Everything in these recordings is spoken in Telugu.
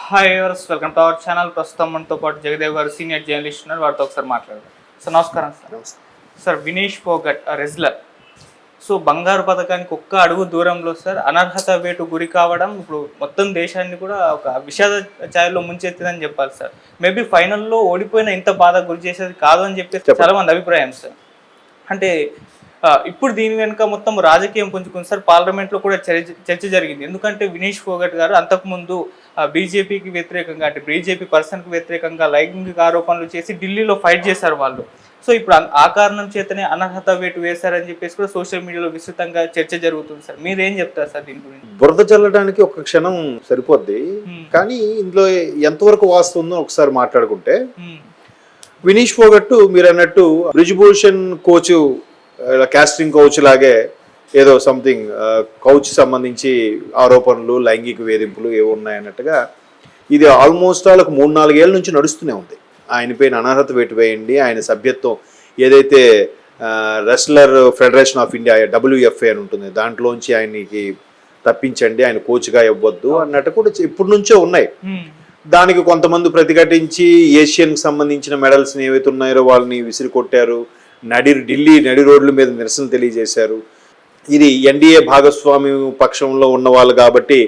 హాయ్ ఎవర్స్, వెల్కమ్ టు అవర్ ఛానల్. ప్రస్తుతం మనతో పాటు జగదేవ్ గారు సీనియర్ జర్నలిస్ట్ ఉన్నారు. వారితో ఒకసారి మాట్లాడదాం. సార్ నమస్కారం. Sir Vinesh Phogat wrestler so బంగారు పథకానికి ఒక్క అడుగు దూరంలో సార్ అనర్హత వేటు గురి కావడం ఇప్పుడు మొత్తం దేశాన్ని కూడా ఒక విషాద ఛాయలో ముంచెత్తిందని చెప్పాలి సార్. మేబీ ఫైనల్లో ఓడిపోయిన ఇంత బాధ గురి చేసేది కాదు అని చెప్పేసి చాలా మంది అభిప్రాయం సార్. అంటే ఇప్పుడు దీని వెనుక మొత్తం రాజకీయం పుంజుకుంది సార్. పార్లమెంట్లో కూడా చర్చ జరిగింది. ఎందుకంటే వినేష్ ఫోగట్ గారు అంతకుముందు బీజేపీకి వ్యతిరేకంగా అంటే బీజేపీ పర్సన్కి వ్యతిరేకంగా లైంగిక ఆరోపణలు చేసి ఢిల్లీలో ఫైట్ చేశారు వాళ్ళు. సో ఇప్పుడు ఆ కారణం చేతనే అనర్హత వేటు వేశారని చెప్పేసి కూడా సోషల్ మీడియాలో విస్తృతంగా చర్చ జరుగుతుంది సార్. మీరేం చెప్తారు సార్ దీని గురించి? బురద చల్లడానికి ఒక క్షణం సరిపోద్ది, కానీ ఇందులో ఎంతవరకు వాస్తుందో ఒకసారి మాట్లాడుకుంటే, వినీష్ ఫోగట్ మీరు అన్నట్టు బ్రిజ్భూషణ్ కోచ్ కాస్టింగ్ కౌచ్ లాగే ఏదో సంథింగ్ కౌచ్ సంబంధించి ఆరోపణలు లైంగిక వేధింపులు ఏవో ఉన్నాయన్నట్టుగా ఇది ఆల్మోస్ట్ ఒక 3-4 ఏళ్ళ నుంచి నడుస్తూనే ఉంది. ఆయన పైన అనర్హత వేటు వేయండి, ఆయన సభ్యత్వం ఏదైతే wrestler federation of India WFA అని ఉంటుంది దాంట్లోంచి ఆయనకి తప్పించండి, ఆయన కోచ్గా ఇవ్వద్దు అన్నట్టు కూడా ఇప్పటి నుంచే ఉన్నాయి. దానికి కొంతమంది ప్రతిఘటించి ఏషియన్కి సంబంధించిన మెడల్స్ని ఏవైతే ఉన్నాయో వాళ్ళని విసిరి కొట్టారు, ఢిల్లీ నడి రోడ్ల మీద నిరసన తెలియజేశారు. ఇది NDA భాగస్వామి పక్షంలో ఉన్న వాళ్ళు కాబట్టి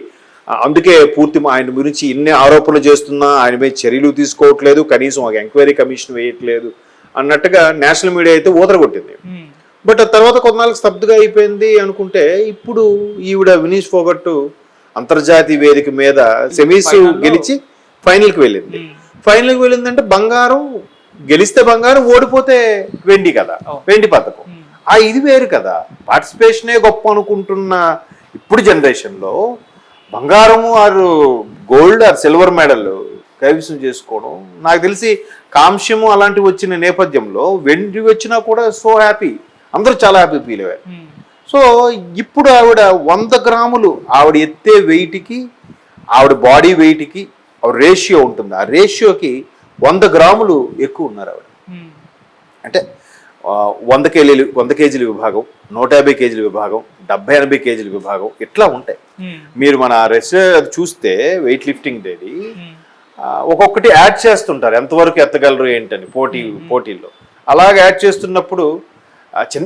అందుకే పూర్తి ఆయన గురించి ఇన్ని ఆరోపణలు చేస్తున్నా ఆయన మీద చర్యలు తీసుకోవట్లేదు, కనీసం ఒక ఎంక్వైరీ కమిషన్ వేయట్లేదు అన్నట్టుగా నేషనల్ మీడియా అయితే ఊదరగొట్టింది. బట్ ఆ తర్వాత కొన్నాళ్ళకి స్తబ్దుగా అయిపోయింది అనుకుంటే ఇప్పుడు ఈవిడ వినీష్ ఫోగట్ అంతర్జాతీయ వేదిక మీద సెమీస్ గెలిచి ఫైనల్కి వెళ్ళింది. ఫైనల్కి వెళ్ళిందంటే బంగారం గెలిస్తే బంగారం, ఓడిపోతే వెండి కదా, వెండి పథకం. ఇది వేరు కదా. పార్టిసిపేషనే గొప్ప అనుకుంటున్న ఇప్పుడు జనరేషన్లో బంగారము ఆరు గోల్డ్ ఆర్ సిల్వర్ మెడల్ కైవసం చేసుకోవడం, నాకు తెలిసి కాంస్యము అలాంటివి వచ్చిన నేపథ్యంలో వెండి వచ్చినా కూడా సో హ్యాపీ, అందరూ చాలా హ్యాపీ ఫీల్ అయ్యారు. సో ఇప్పుడు ఆవిడ 100 గ్రాములు ఆవిడ ఎత్తే వెయిట్కి ఆవిడ బాడీ వెయిట్కి రేషియో ఉంటుంది. ఆ రేషియోకి 100 గ్రాములు ఎక్కువ ఉన్నారు ఆవిడ. అంటే 100 కేజీల విభాగం, 150 కేజీల విభాగం, 70-80 కేజీల విభాగం ఇట్లా ఉంటాయి. మీరు మన రెస్లర్ చూస్తే వెయిట్ లిఫ్టింగ్ డేది ఒక్కొక్కటి యాడ్ చేస్తుంటారు ఎంతవరకు ఎత్తగలరు ఏంటని పోటీల్లో. అలాగే యాడ్ చేస్తున్నప్పుడు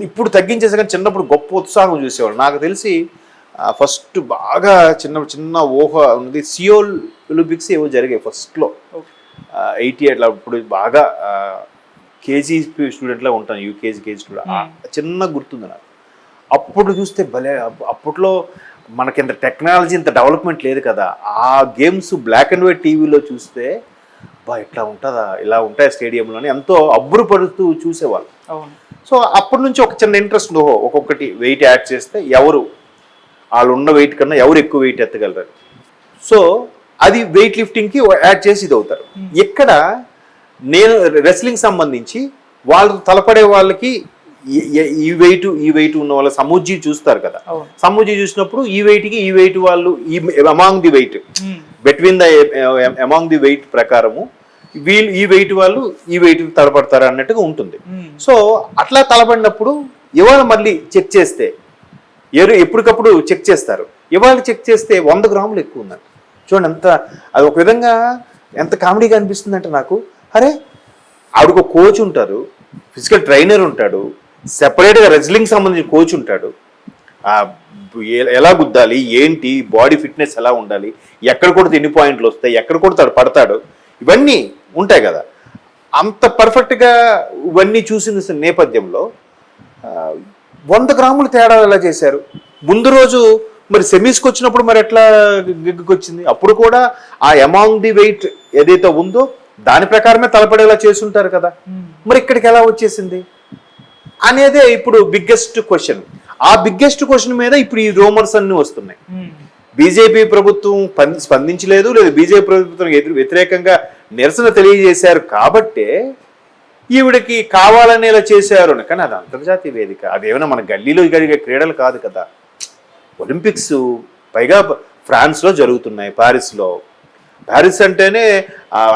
ఇప్పుడు తగ్గించేసే కానీ చిన్నప్పుడు గొప్ప ఉత్సాహం చూసేవాళ్ళు. నాకు తెలిసి ఫస్ట్ బాగా చిన్న ఊహ ఉన్నది సియోల్ ఒలింపిక్స్ ఏవో జరిగాయి ఫస్ట్లో 88 అప్పుడు బాగా కేజీ స్టూడెంట్లా ఉంటాను, UKG స్టూడెంట్. చిన్న గుర్తుంది నాకు. అప్పుడు చూస్తే భలే, అప్పట్లో మనకి ఇంత టెక్నాలజీ ఇంత డెవలప్మెంట్ లేదు కదా. ఆ గేమ్స్ బ్లాక్ అండ్ వైట్ టీవీలో చూస్తే ఇట్లా ఉంటుందా, ఇలా ఉంటాయి స్టేడియంలోని ఎంతో అబ్బురుపడుతూ చూసేవాళ్ళు. సో అప్పటి నుంచి ఒక చిన్న ఇంట్రెస్ట్, ఒక్కొక్కటి వెయిట్ యాడ్ చేస్తే ఎవరు వాళ్ళు ఉన్న వెయిట్ కన్నా ఎవరు ఎక్కువ వెయిట్ ఎత్తగలరు. సో అది వెయిట్ లిఫ్టింగ్కి యాడ్ చేసి ఇది అవుతారు. ఇక్కడ నేను రెస్లింగ్ సంబంధించి వాళ్ళు తలపడే వాళ్ళకి ఈ వెయిట్ ఉన్న వాళ్ళ సమూజీ చూస్తారు కదా. సమూజీ చూసినప్పుడు ఈ వెయిట్ వాళ్ళు among the weight between among the weight ప్రకారము వీళ్ళు ఈ వెయిట్ వాళ్ళు ఈ వెయిట్ తలపడతారు అన్నట్టుగా ఉంటుంది. సో అట్లా తలపడినప్పుడు ఇవాళ మళ్ళీ చెక్ చేస్తే ఎప్పటికప్పుడు చెక్ చేస్తారు. ఇవాళ చెక్ చేస్తే 100 గ్రాములు ఎక్కువ ఉందంట. చూడండి ఎంత, అది ఒక విధంగా ఎంత కామెడీగా అనిపిస్తుంది అంటే నాకు, అరే ఆవిడకు ఒక కోచ్ ఉంటారు, ఫిజికల్ ట్రైనర్ ఉంటాడు, సెపరేట్గా రెజ్లింగ్ సంబంధించిన కోచ్ ఉంటాడు, ఎలా గుద్దాలి ఏంటి, బాడీ ఫిట్నెస్ ఎలా ఉండాలి, ఎక్కడ కూడా ఎన్ని పాయింట్లు వస్తాయి, ఎక్కడ కూడా పడతాడు, ఇవన్నీ ఉంటాయి కదా. అంత పర్ఫెక్ట్గా ఇవన్నీ చూసిన నేపథ్యంలో 100 గ్రాములు తేడా ఎలా చేశారు? ముందు రోజు మరి సెమీస్కి వచ్చినప్పుడు మరి ఎట్లా గిగ్గుకి వచ్చింది? అప్పుడు కూడా ఆ అమాంగ్ ది వెయిట్ ఏదైతే ఉందో దాని ప్రకారమే తలపడేలా చేసుంటారు కదా. మరి ఇక్కడికి ఎలా వచ్చేసింది అనేదే ఇప్పుడు బిగ్గెస్ట్ క్వశ్చన్. ఆ బిగ్గెస్ట్ క్వశ్చన్ మీద ఇప్పుడు ఈ రూమర్స్ అన్ని వస్తున్నాయి. బీజేపీ ప్రభుత్వం స్పందించలేదు, లేదు బీజేపీ ప్రభుత్వం వ్యతిరేకంగా నిరసన తెలియజేశారు కాబట్టే ఈవిడకి కావాలని ఇలా చేశారు. కానీ అది అంతర్జాతీయ వేదిక, అదేమైనా మన గల్లీలో జరిగే క్రీడలు కాదు కదా. ఒలింపిక్స్ పైగా ఫ్రాన్స్లో జరుగుతున్నాయి, ప్యారిస్ అంటేనే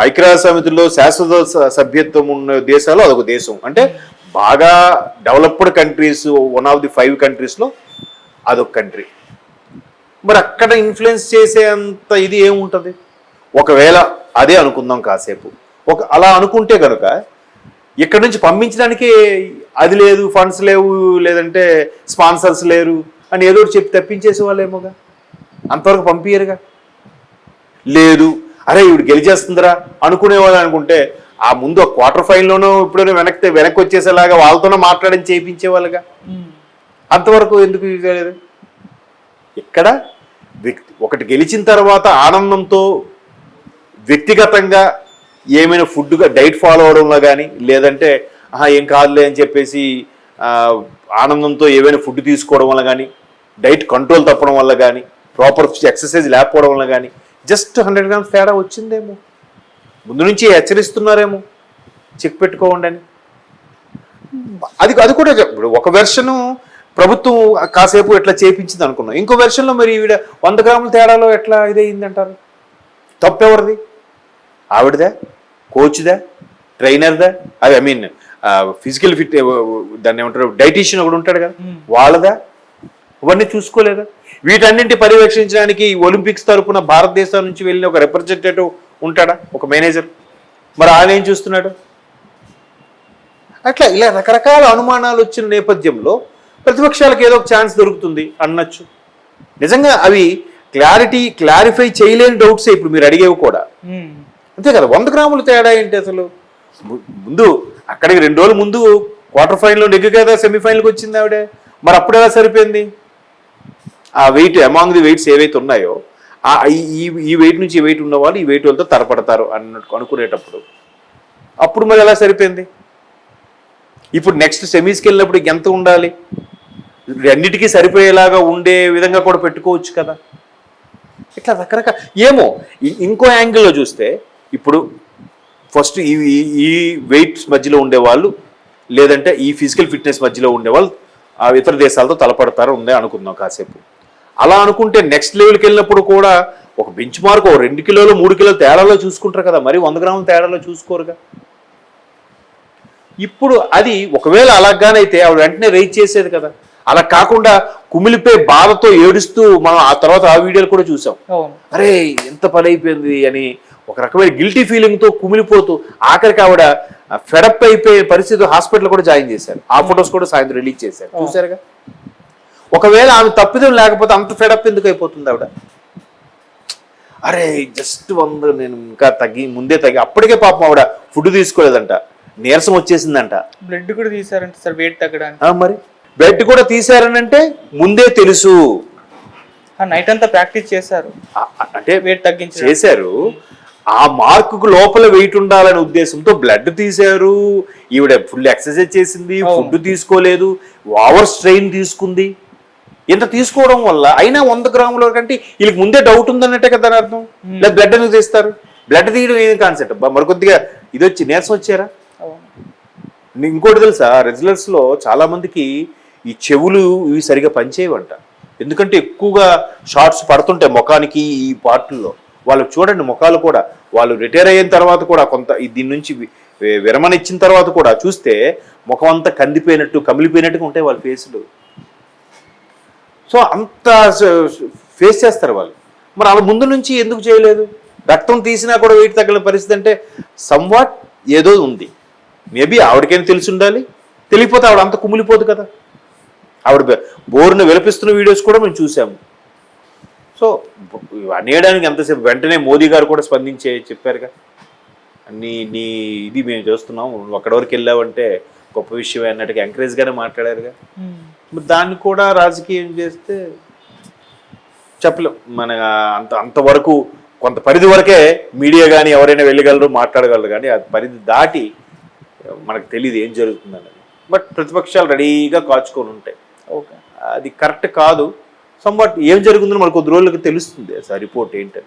ఐక్యరాజ్య సమితిలో శాశ్వత సభ్యత్వం ఉన్న దేశాలు అదొక దేశం. అంటే బాగా డెవలప్డ్ కంట్రీస్, 1 of the 5 కంట్రీస్లో అదొక కంట్రీ. మరి అక్కడ ఇన్ఫ్లుయెన్స్ చేసే అంత ఇది ఏముంటుంది? ఒకవేళ అదే అనుకుందాం కాసేపు, అలా అనుకుంటే కనుక ఇక్కడ నుంచి పంపించడానికి అది లేదు, ఫండ్స్ లేవు, లేదంటే స్పాన్సర్స్ లేరు అని ఏదో ఒకటి చెప్పి తప్పించేసే వాళ్ళేమోగా, అంతవరకు పంపించరుగా. లేదు అరే ఇవిడు గెలిచేస్తుందిరా అనుకునేవాళ్ళు అనుకుంటే ఆ ముందు ఆ క్వార్టర్ ఫైనల్లోనూ ఇప్పుడైనా వెనక్కి వచ్చేసేలాగా వాళ్ళతోనే మాట్లాడని చేయించేవాళ్ళుగా. అంతవరకు ఎందుకు లేదు? ఇక్కడ ఒకటి గెలిచిన తర్వాత ఆనందంతో వ్యక్తిగతంగా ఏమైనా ఫుడ్గా డైట్ ఫాలో అవడంలో కానీ, లేదంటే ఏం కాదులే అని చెప్పేసి ఆనందంతో ఏవైనా ఫుడ్ తీసుకోవడం వల్ల కానీ, డైట్ కంట్రోల్ తప్పడం వల్ల కానీ, ప్రాపర్ ఎక్సర్సైజ్ లేకపోవడం వల్ల కానీ జస్ట్ 100 grams తేడా వచ్చిందేమో, ముందు నుంచి హెచ్చరిస్తున్నారేమో చెక్ పెట్టుకోండి అని. అది కూడా ఇప్పుడు ఒక వెర్షను ప్రభుత్వం కాసేపు ఎట్లా చేపించింది అనుకున్నాం, ఇంకో వెర్షన్లో మరి ఈవిడ 100 grams తేడాలో ఎట్లా ఇదయిందంటారు? తప్పెవరిది? ఆవిడదా, కోచ్దా, ట్రైనర్దా, ఐ మీన్ ఫిజికల్ ఫిట్ దాన్ని ఏమంటారు డైటీషియన్ ఒకడు ఉంటాడు కదా వాళ్ళదా? ఇవన్నీ చూసుకోలేదా? వీటన్నింటి పర్యవేక్షించడానికి ఒలింపిక్స్ తరఫున భారతదేశం నుంచి వెళ్ళిన ఒక రిప్రజెంటేటివ్ ఉంటాడా, ఒక మేనేజర్? మరి ఆయన ఏం చూస్తున్నాడు? అట్లా ఇలా రకరకాల అనుమానాలు వచ్చిన నేపథ్యంలో ప్రతిపక్షాలకు ఏదో ఒక ఛాన్స్ దొరుకుతుంది అనొచ్చు. నిజంగా అవి క్లారిఫై చేయలేని డౌట్సే ఇప్పుడు మీరు అడిగేవి కూడా. అంతే కదా, 100 grams తేడా ఏంటి అసలు? ముందు అక్కడికి 2 రోజుల ముందు క్వార్టర్ ఫైనల్లో నెగ్గు కదా సెమీఫైనల్కి వచ్చింది ఆవిడే, మరి అప్పుడు ఎలా సరిపోయింది? ఆ వెయిట్ అమాంగ్ ది వెయిట్స్ ఏవైతే ఉన్నాయో ఈ వెయిట్ నుంచి ఈ వెయిట్ ఉన్న వాళ్ళు ఈ వెయిట్ వాళ్ళతో తరపడతారు అనుకునేటప్పుడు అప్పుడు మరి ఎలా సరిపోయింది? ఇప్పుడు నెక్స్ట్ సెమీస్కి వెళ్ళినప్పుడు ఎంత ఉండాలి? రెండింటికి సరిపోయేలాగా ఉండే విధంగా కూడా పెట్టుకోవచ్చు కదా. ఇట్లా రకరకాల ఏమో. ఇంకో యాంగిల్లో చూస్తే ఇప్పుడు ఫస్ట్ ఈ వెయిట్స్ మధ్యలో ఉండేవాళ్ళు, లేదంటే ఈ ఫిజికల్ ఫిట్నెస్ మధ్యలో ఉండేవాళ్ళు ఇతర దేశాలతో తలపడతారు ఉందే అనుకుందాం కాసేపు. అలా అనుకుంటే నెక్స్ట్ లెవెల్కి వెళ్ళినప్పుడు కూడా ఒక బెంచ్ మార్క్ 2 కిలోలు 3 కిలోలు తేడాలో చూసుకుంటారు కదా, మరి 100 grams తేడాలో చూసుకోరుగా. ఇప్పుడు అది ఒకవేళ అలాగానైతే ఆవిడ వెంటనే రైజ్ చేసేది కదా. అలా కాకుండా కుమిలిపోయి బాధతో ఏడుస్తూ మనం ఆ తర్వాత ఆ వీడియోలు కూడా చూసాం. అరే ఎంత పని అయిపోయింది అని ఒక రకమైన గిల్టీ ఫీలింగ్తో కుమిలిపోతూ ఆఖరికి ఆవిడ ఫెడప్ అయిపోయే పరిస్థితి హాస్పిటల్ కూడా జాయిన్ చేశారు. ఆ ఫొటోస్ కూడా సాయంత్రం రిలీజ్ చేశారు, చూసారుగా. ఒకవేళ ఆమె తప్పిదం లేకపోతే అంత ఫెడప్ ఎందుకు అయిపోతుంది ఆవిడ? అరే జస్ట్ 100 నేను ఇంకా ముందే తగ్గి అప్పటికే పాపం ఆవిడ ఫుడ్ తీసుకోలేదంట, నీరసం వచ్చేసిందంట. బ్లడ్ కూడా తీసారంట సార్ వెయిట్ తగ్గడానికి. మరి బ్లడ్ కూడా తీసారనంటే ముందే తెలుసు. నైట్ అంతా ప్రాక్టీస్ చేశారు, అంటే వెయిట్ తగ్గించి చేశారు. ఆ మార్కుకు లోపల వెయిట్ ఉండాలనే ఉద్దేశంతో బ్లడ్ తీశారు. ఈవిడ ఫుల్ ఎక్సర్సైజ్ చేసింది, ఫుడ్ తీసుకోలేదు, ఓవర్ స్ట్రెయిన్ తీసుకుంది. ఇంత తీసుకోవడం వల్ల అయినా 100 grams కంటే వీళ్ళకి ముందే డౌట్ ఉందన్నట్టే కదా అర్థం. లేదా బ్లడ్ ఎందుకు తీస్తారు? బ్లడ్ తీయడం ఏం కాన్సెప్ట్ అబ్బా, మరికొద్దిగా ఇది వచ్చి నీరసం వచ్చారా? ఇంకోటి తెలుసా, రెజ్లర్స్ లో చాలా మందికి ఈ చెవులు ఇవి సరిగా పనిచేయవంట. ఎందుకంటే ఎక్కువగా షార్ట్స్ పడుతుంటాయి ముఖానికి, ఈ పార్టుల్లో. వాళ్ళకి చూడండి ముఖాలు కూడా, వాళ్ళు రిటైర్ అయిన తర్వాత కూడా కొంత దీని నుంచి విరమణ ఇచ్చిన తర్వాత కూడా చూస్తే ముఖం అంతా కందిపోయినట్టు కమిలిపోయినట్టుగా ఉంటాయి వాళ్ళ ఫేస్లు. సో అంత ఫేస్ చేస్తారు వాళ్ళు. మరి వాళ్ళ ముందు నుంచి ఎందుకు చేయలేదు? రక్తం తీసినా కూడా వెయిట్ తగ్గల పరిస్థితి అంటే సమ్వాట్ ఏదో ఉంది. మేబీ ఆవిడకైనా తెలిసి ఉండాలి, తెలియపోతే ఆవిడ అంత కుమిలిపోదు కదా. ఆవిడ బోర్ను విలపిస్తున్న వీడియోస్ కూడా మేము చూసాము. సో అనేయడానికి ఎంతసేపు వెంటనే మోదీ గారు కూడా స్పందించే చెప్పారుగా, నీ ఇది మేము చేస్తున్నాం, అక్కడి వరకు వెళ్ళావంటే గొప్ప విషయమే అన్నట్టుగా ఎంకరేజ్గానే మాట్లాడారుగా. దాన్ని కూడా రాజకీయం చేస్తే చెప్పలేం. మన అంతవరకు కొంత పరిధి వరకే మీడియా కానీ ఎవరైనా వెళ్ళగలరు, మాట్లాడగలరు. కానీ అది పరిధి దాటి మనకు తెలియదు ఏం జరుగుతుందన్నది. బట్ ప్రతిపక్షాలు రెడీగా కాచుకొని ఉంటాయి. ఓకే, అది కరెక్ట్ కాదు. సంబట్ ఏం జరుగుతుందో మనకు కొద్ది రోజులకి తెలుస్తుంది సార్ రిపోర్ట్ ఏంటని.